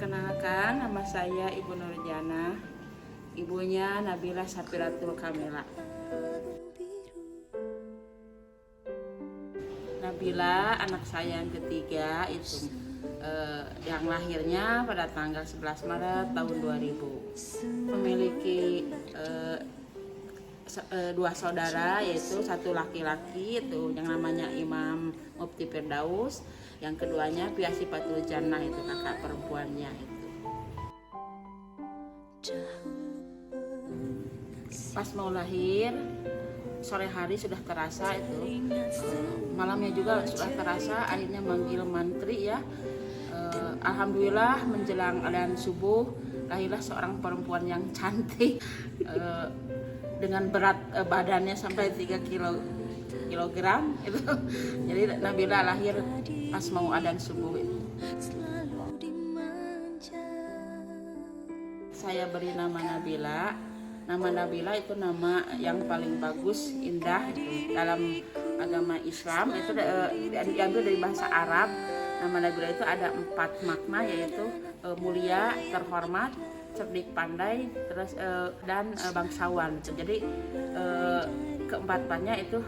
Perkenalkan, nama saya Ibu Nurjana, ibunya Nabila Sapiratul Kamila. Nabila, anak saya yang ketiga itu yang lahirnya pada tanggal 11 Maret tahun 2000. Memiliki dua saudara, yaitu satu laki-laki itu yang namanya Imam Mufti Firdaus, yang keduanya Piasi Fatul Jannah, itu kakak perempuannya itu. Pas mau lahir sore hari sudah terasa itu, malamnya juga sudah terasa, akhirnya manggil mantri ya. Alhamdulillah menjelang adzan subuh lahirlah seorang perempuan yang cantik, dengan berat badannya sampai 3 kilogram itu. Jadi Nabila lahir pas mau adzan subuh itu. Saya beri nama Nabila. Nama Nabila itu nama yang paling bagus, indah itu. Dalam agama Islam itu diambil dari bahasa Arab. Nama Nabila itu ada 4 makna, yaitu mulia, terhormat, cerdik, pandai, terus dan bangsawan. Jadi keempatnya itu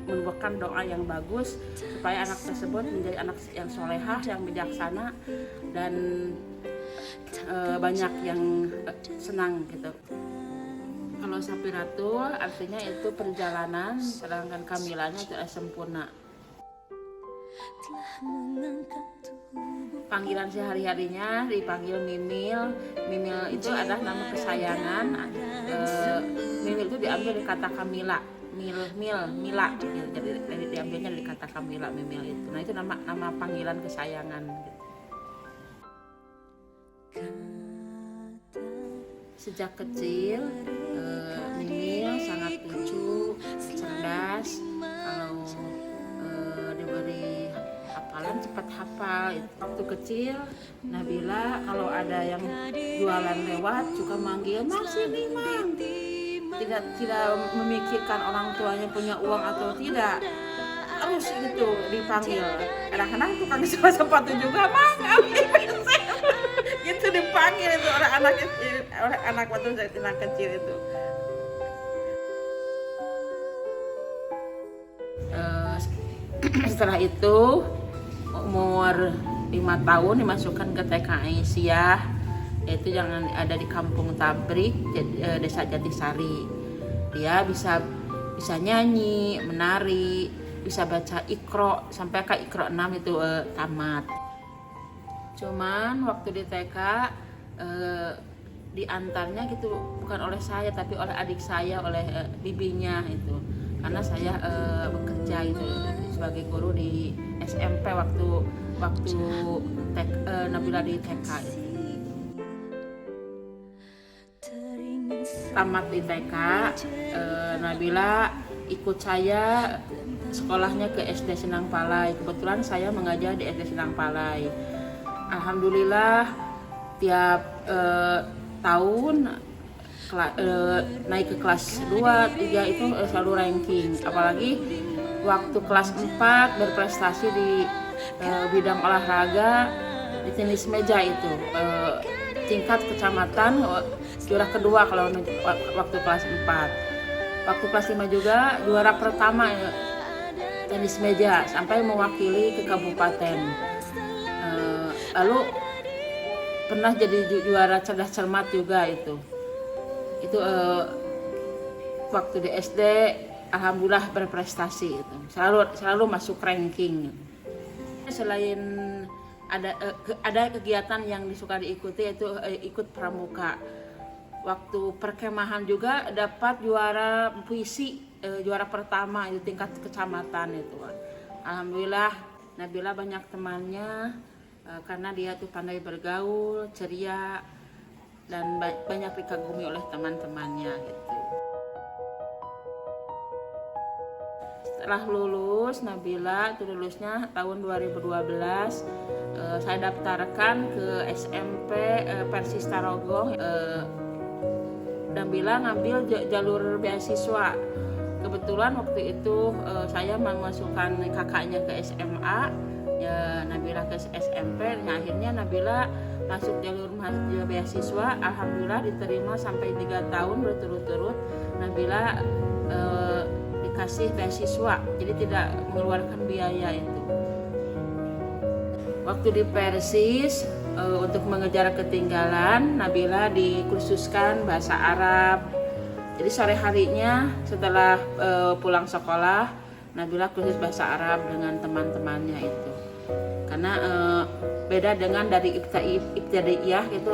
merupakan doa yang bagus supaya anak tersebut menjadi anak yang solehah, yang bijaksana, dan banyak yang senang gitu. Kalau Sapiratul artinya itu perjalanan, sedangkan Kamilanya itu sempurna. Panggilan sehari-harinya dipanggil Mimil. Mimil itu adalah nama kesayangan. Mimil itu diambil dari kata Kamila, Mila. Jadi diambilnya dari kata Kamila, Mimil itu. Nah itu nama panggilan kesayangan. Sejak kecil Mimil sangat lucu, cerdas. Kalau diberi hafalan cepat hafal. Waktu kecil Nabila kalau ada yang jualan lewat suka manggil, "Mas, ini Mang." Tidak memikirkan orang tuanya punya uang atau tidak, terus gitu dipanggil. Kadang-kadang tukang jual sepatu juga, "Mang, ambil." Gitu dipanggil itu oleh anak waktu anak kecil itu. Setelah itu umur 5 tahun dimasukkan ke TK Aisyah, yaitu yang ada di Kampung Tabrik, Desa Jatisari. Dia bisa nyanyi, menari, bisa baca Iqra sampai ke Iqra 6 itu tamat. Cuman waktu di TK diantarnya gitu bukan oleh saya tapi oleh adik saya, oleh bibinya itu, karena saya bekerja itu sebagai guru di SMP waktu Nabila di TK itu. Tamat di TK, Nabila ikut saya sekolahnya ke SD Senang Palai. Kebetulan saya mengajar di SD Senang Palai. Alhamdulillah tiap tahun naik ke kelas 2, 3 itu selalu ranking. Apalagi waktu kelas 4 berprestasi di bidang olahraga di tenis meja itu, tingkat kecamatan juara kedua kalau waktu kelas 4. Waktu kelas 5 juga juara pertama tenis meja sampai mewakili ke kabupaten. Lalu pernah jadi juara cerdas cermat juga itu waktu di SD. Alhamdulillah berprestasi itu, selalu masuk ranking. Selain ada kegiatan yang disuka diikuti, yaitu ikut pramuka. Waktu perkemahan juga dapat juara puisi, juara pertama itu tingkat kecamatan itu. Alhamdulillah Nabila banyak temannya, karena dia tuh pandai bergaul, ceria, dan banyak dikagumi oleh teman-temannya gitu. Setelah lulus, Nabila itu lulusnya tahun 2012, saya daftarkan ke SMP Persis Tarogong. Nabila ngambil jalur beasiswa. Kebetulan waktu itu saya memasukkan kakaknya ke SMA, ya Nabila ke SMP. Nah, akhirnya Nabila masuk jalur mahasiswa beasiswa. Alhamdulillah diterima sampai 3 tahun berturut-turut. Nabila dikasih beasiswa, jadi tidak mengeluarkan biaya itu. Waktu di Persis untuk mengejar ketinggalan, Nabila dikursuskan bahasa Arab. Jadi sore harinya setelah pulang sekolah, Nabila kursus bahasa Arab dengan teman-temannya itu. Karena beda dengan dari ibtidaiyah itu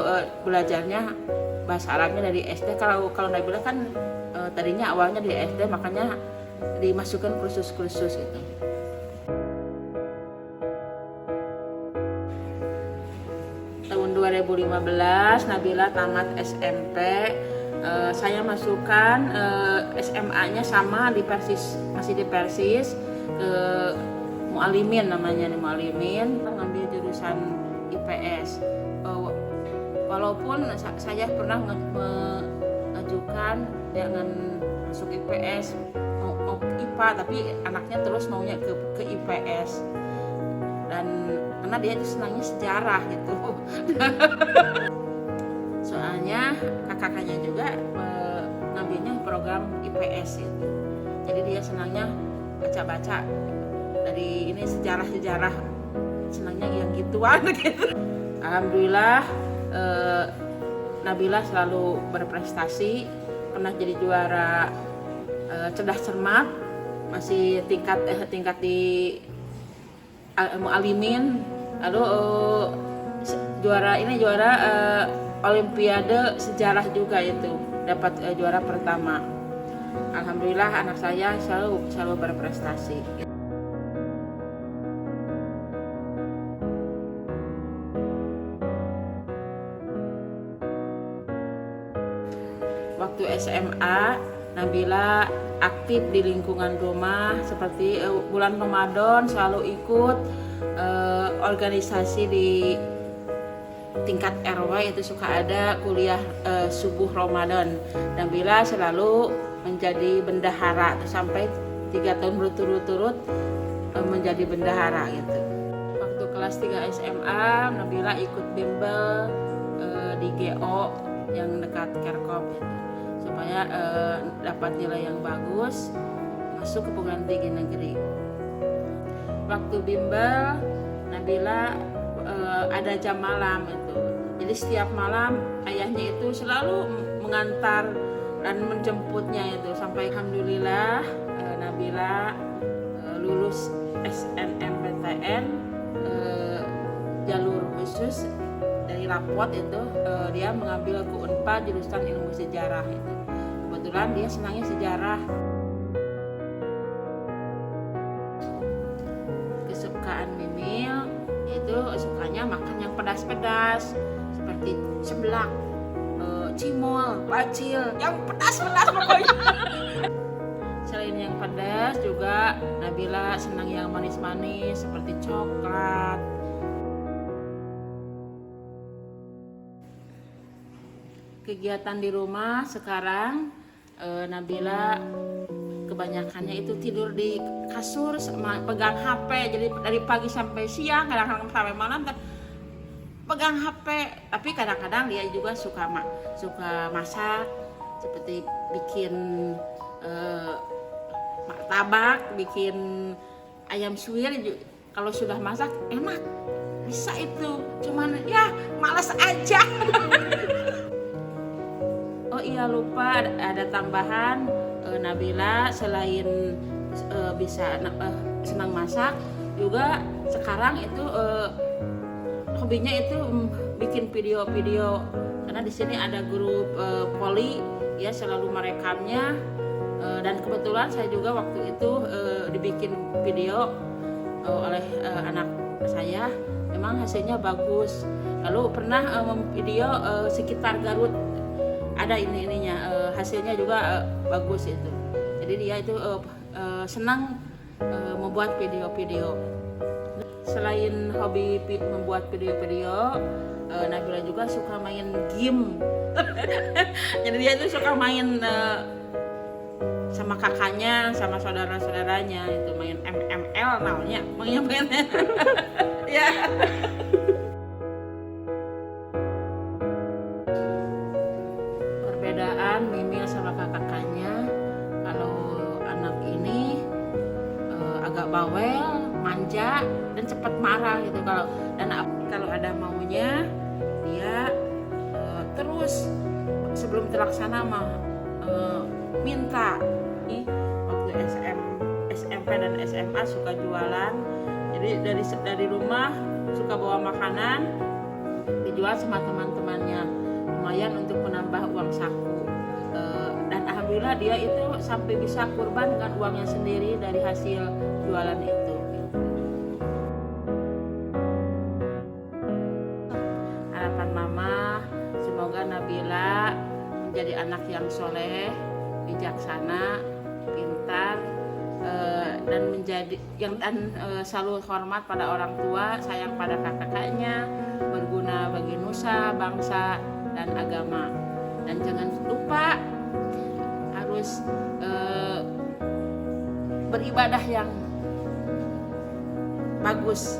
belajarnya bahasa Arabnya dari SD. Kalau Nabila kan tadinya awalnya di SD, makanya dimasukkan kursus-kursus itu. Tahun 2015 Nabila tamat SMP. Saya masukkan SMA-nya sama di Persis, masih di Persis, ke Mualimin namanya, di Mualimin, ngambil jurusan IPS. Walaupun saya pernah mengajukan dengan masuk IPS, mau IPA, tapi anaknya terus maunya ke IPS. Dan karena dia itu senangnya sejarah gitu. Soalnya kakaknya juga ngambilnya program IPS itu. Jadi dia senangnya baca-baca dari ini sejarah-sejarah, senangnya yang gituan gitu. Alhamdulillah Nabila selalu berprestasi, pernah jadi juara cerdas cermat, masih tingkat di Mualimin, lalu juara Olimpiade sejarah juga itu, dapat juara pertama. Alhamdulillah anak saya selalu berprestasi. Waktu SMA, Nabila aktif di lingkungan rumah, seperti bulan Ramadan selalu ikut organisasi di tingkat RW, itu suka ada kuliah subuh Ramadan. Nabila selalu menjadi bendahara sampai 3 tahun berturut-turut menjadi bendahara gitu. Waktu kelas 3 SMA, Nabila ikut bimbel di GO yang dekat Kerkop gitu, supaya dapat nilai yang bagus masuk ke perguruan tinggi negeri. Waktu bimbel, Nabila ada jam malam itu. Jadi setiap malam ayahnya itu selalu mengantar dan menjemputnya itu, sampai alhamdulillah Nabila lulus SNMPTN jalur khusus dari rapot itu. Dia mengambil ke Unpad jurusan ilmu sejarah itu. Kebetulan dia senangnya sejarah. Kesukaan Mimil itu sukanya makan yang pedas-pedas, seperti seblak, cimol, bacil, yang pedas-pedas pokoknya. Selain yang pedas juga Nabila senang yang manis-manis seperti coklat. Kegiatan di rumah sekarang, Nabila kebanyakannya itu tidur di kasur, pegang HP. Jadi dari pagi sampai siang, kadang-kadang sampai malam pegang HP. Tapi kadang-kadang dia juga suka masak, seperti bikin martabak, bikin ayam suwir. Kalau sudah masak enak, bisa itu. Cuman ya malas aja. Oh iya, lupa ada tambahan. Nabila selain bisa senang masak, juga sekarang itu hobinya itu bikin video-video. Karena di sini ada grup poli, ya selalu merekamnya. Dan kebetulan saya juga waktu itu dibikin video oleh anak saya, memang hasilnya bagus. Lalu pernah video sekitar Garut, ada ininya hasilnya juga bagus itu. Jadi dia itu senang membuat video-video. Selain hobi membuat video-video, Nabila juga suka main game. Jadi dia itu suka main sama kakaknya, sama saudara-saudaranya, itu main MML namanya, main ya. bawel, manja, dan cepat marah gitu. Kalau ada maunya dia terus sebelum terlaksana mah minta. Waktu SMP dan SMA suka jualan, jadi dari rumah suka bawa makanan dijual sama teman-temannya, lumayan untuk menambah uang saku. Dan alhamdulillah dia itu sampai bisa kurban dengan uangnya sendiri dari hasil jualan itu. Harapan mama, semoga Nabila menjadi anak yang soleh, bijaksana, pintar, dan selalu hormat pada orang tua, sayang pada kakak-kakaknya, berguna bagi nusa, bangsa, dan agama. Dan jangan lupa harus beribadah yang bagus.